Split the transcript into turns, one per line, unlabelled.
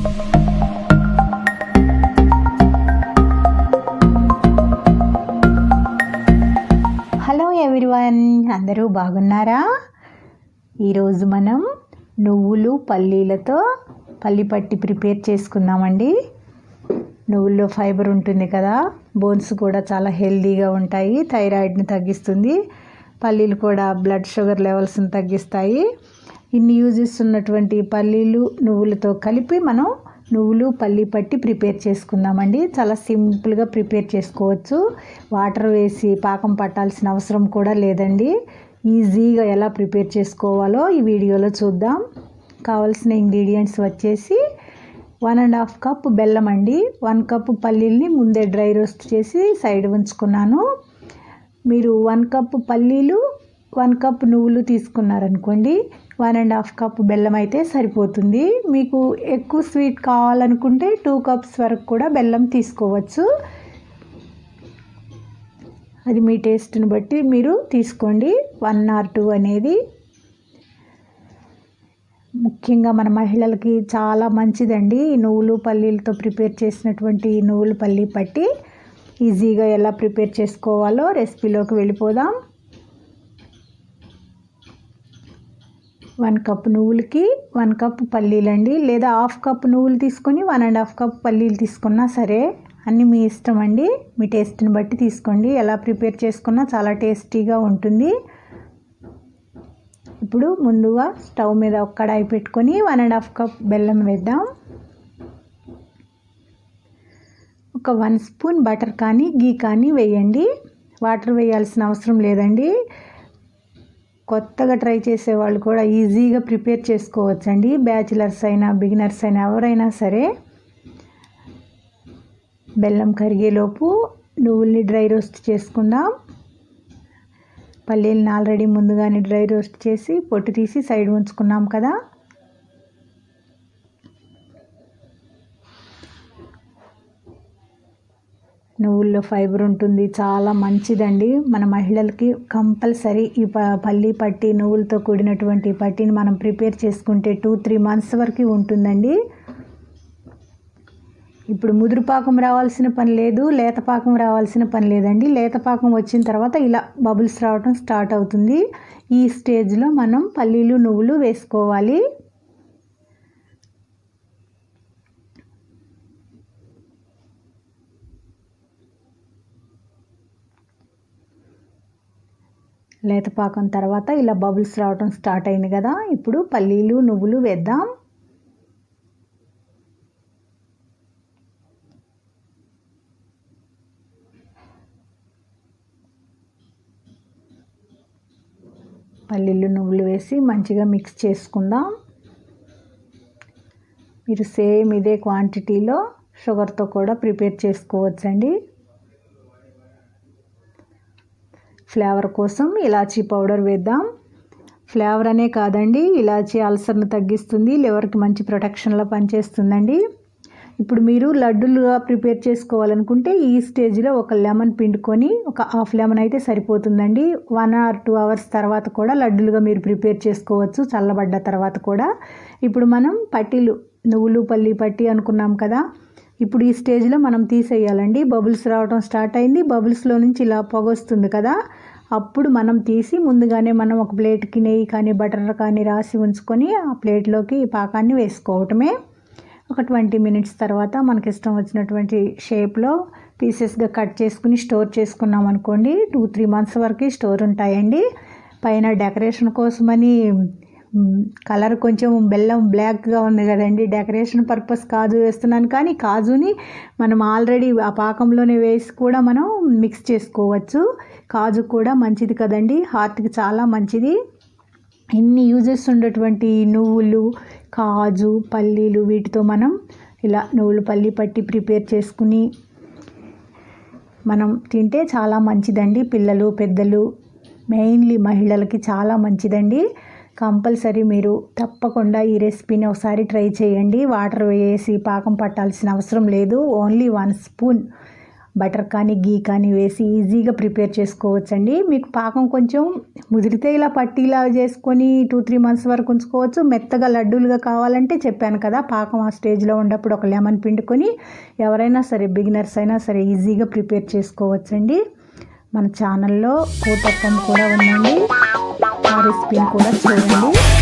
Hello everyone, అందరూ బాగున్నారా? ఈరోజు మనం నువ్వులు పల్లీలతో పల్లి పట్టి ప్రిపేర్ చేసుకుందామండి. నువ్వుల్లో ఫైబర్ ఉంటుంది కదా, బోన్స్ కూడా చాలా హెల్తీగా ఉంటాయి, థైరాయిడ్ని తగ్గిస్తుంది. పల్లీలు కూడా బ్లడ్ షుగర్ లెవెల్స్ని తగ్గిస్తాయి. ఇన్ని యూజెస్ ఉన్నటువంటి పల్లీలు నువ్వులతో కలిపి మనం నువ్వులు పల్లి పట్టి ప్రిపేర్ చేసుకుందామండి. చాలా సింపుల్గా ప్రిపేర్ చేసుకోవచ్చు. వాటర్ వేసి పాకం పట్టాల్సిన అవసరం కూడా లేదండి. ఈజీగా ఎలా ప్రిపేర్ చేసుకోవాలో ఈ వీడియోలో చూద్దాం. కావాల్సిన ఇంగ్రీడియంట్స్ వచ్చేసి 1.5 కప్ బెల్లం అండి. 1 కప్ పల్లీల్ని ముందే డ్రై రోస్ట్ చేసి సైడ్ ఉంచుకున్నాను. మీరు 1 కప్ పల్లీలు 1 కప్ నువ్వులు తీసుకున్నారనుకోండి, 1.5 కప్ బెల్లం అయితే సరిపోతుంది. మీకు ఎక్కువ స్వీట్ కావాలనుకుంటే 2 కప్స్ వరకు కూడా బెల్లం తీసుకోవచ్చు. అది మీ టేస్ట్ని బట్టి మీరు తీసుకోండి. 1 or 2 అనేది ముఖ్యంగా మన మహిళలకి చాలా మంచిదండి. ఈ నువ్వులు పల్లీలతో ప్రిపేర్ చేసినటువంటి నువ్వులు పల్లి పట్టి ఈజీగా ఎలా ప్రిపేర్ చేసుకోవాలో రెసిపీలోకి వెళ్ళిపోదాం. 1 కప్ నువ్వులకి 1 కప్ పల్లీలండి, లేదా 1/2 కప్ నువ్వులు తీసుకొని 1.5 కప్ పల్లీలు తీసుకున్నా సరే, అన్నీ మీ ఇష్టం అండి. మీ టేస్ట్ని బట్టి తీసుకోండి. ఎలా ప్రిపేర్ చేసుకున్నా చాలా టేస్టీగా ఉంటుంది. ఇప్పుడు ముందుగా స్టవ్ మీద ఒక కడాయి పెట్టుకొని 1.5 కప్ బెల్లం వేద్దాం. ఒక 1 స్పూన్ బటర్ కానీ గీ కానీ వేయండి. వాటర్ వేయాల్సిన అవసరం లేదండి. కొత్తగా ట్రై చేసే వాళ్ళు కూడా ఈజీగా ప్రిపేర్ చేసుకోవచ్చండి. బ్యాచిలర్స్ అయినా బిగినర్స్ అయినా ఎవరైనా సరే. బెల్లం కరిగేలోపు నువ్వుల్ని డ్రై రోస్ట్ చేసుకుందాం. పల్లీలను ఆల్రెడీ ముందుగానే డ్రై రోస్ట్ చేసి పొట్టు తీసి సైడ్ ఉంచుకున్నాం కదా. నువ్వుల్లో ఫైబర్ ఉంటుంది, చాలా మంచిదండి. మన మహిళలకి కంపల్సరీ ఈ పల్లి పట్టి నువ్వులతో కూడినటువంటి పట్టిని మనం ప్రిపేర్ చేసుకుంటే 2-3 మంత్స్ వరకు ఉంటుందండి. ఇప్పుడు ముదురు పాకం రావాల్సిన పని లేదు, లేత పాకం రావాల్సిన పని లేదండి. లేత పాకం వచ్చిన తర్వాత ఇలా బబుల్స్ రావడం స్టార్ట్ అవుతుంది. ఈ స్టేజ్లో మనం పల్లీలు నువ్వులు వేసుకోవాలి. లేత పాకం తర్వాత ఇలా బబుల్స్ రావడం స్టార్ట్ అయింది కదా, ఇప్పుడు పల్లీలు నువ్వులు వేద్దాం. పల్లీలు నువ్వులు వేసి మంచిగా మిక్స్ చేసుకుందాం. మీరు సేమ్ ఇదే క్వాంటిటీలో షుగర్తో కూడా ప్రిపేర్ చేసుకోవచ్చండి. ఫ్లేవర్ కోసం ఇలాచీ పౌడర్ వేద్దాం. ఫ్లేవర్ అనే కాదండి, ఇలాచీ అల్సర్ని తగ్గిస్తుంది, లివర్కి మంచి ప్రొటెక్షన్లో పనిచేస్తుందండి. ఇప్పుడు మీరు లడ్డూలుగా ప్రిపేర్ చేసుకోవాలనుకుంటే ఈ స్టేజ్లో ఒక లెమన్ పిండుకొని, ఒక హాఫ్ లెమన్ అయితే సరిపోతుందండి. 1 or 2 hours తర్వాత కూడా లడ్డూలుగా మీరు ప్రిపేర్ చేసుకోవచ్చు, చల్లబడ్డ తర్వాత కూడా. ఇప్పుడు మనం పట్టీలు నువ్వులు పల్లి పట్టి అనుకున్నాం కదా, ఇప్పుడు ఈ స్టేజ్లో మనం తీసేయాలండి. బబుల్స్ రావడం స్టార్ట్ అయింది. బబుల్స్లో నుంచి ఇలా పొగ వస్తుంది కదా, అప్పుడు మనం తీసి ముందుగానే మనం ఒక ప్లేట్కి నెయ్యి కానీ బటర్ కానీ రాసి ఉంచుకొని ఆ ప్లేట్లోకి పాకాన్ని వేసుకోవటమే. ఒక 20 minutes తర్వాత మనకి ఇష్టం వచ్చినటువంటి షేప్లో పీసెస్గా కట్ చేసుకుని స్టోర్ చేసుకున్నాం అనుకోండి, 2-3 months వరకు స్టోర్ ఉంటాయండి. పైన డెకరేషన్ కోసమని కలర్ కొంచెం బెల్లం బ్లాక్గా ఉంది కదండి, డెకరేషన్ పర్పస్ కాజు వేస్తున్నాను. కానీ కాజుని మనం ఆల్రెడీ ఆ పాకంలోనే వేసి కూడా మనం మిక్స్ చేసుకోవచ్చు. కాజు కూడా మంచిది కదండి, హార్ట్కి చాలా మంచిది. ఇన్ని యూజెస్ ఉండేటువంటి నువ్వులు, కాజు, పల్లీలు, వీటితో మనం ఇలా నువ్వులు పల్లి పట్టి ప్రిపేర్ చేసుకుని మనం తింటే చాలా మంచిదండి. పిల్లలు పెద్దలు మెయిన్లీ మహిళలకి చాలా మంచిదండి. కంపల్సరీ మీరు తప్పకుండా ఈ రెసిపీని ఒకసారి ట్రై చేయండి. వాటర్ వేసి పాకం పట్టాల్సిన అవసరం లేదు. ఓన్లీ 1 స్పూన్ బటర్ కానీ గీ కానీ వేసి ఈజీగా ప్రిపేర్ చేసుకోవచ్చండి. మీకు పాకం కొంచెం ముదిరితే ఇలా పట్టీలా చేసుకొని 2-3 మంత్స్ వరకు ఉంచుకోవచ్చు. మెత్తగా లడ్డూలుగా కావాలంటే చెప్పాను కదా, పాకం ఆ స్టేజ్లో ఉన్నప్పుడు ఒక లెమన్ పిండుకొని ఎవరైనా సరే బిగినర్స్ అయినా సరే ఈజీగా ప్రిపేర్ చేసుకోవచ్చండి. మన ఛానల్లో ఊతప్పం కూడా ఉందండి, ఆ రెసిపీని కూడా చూడండి.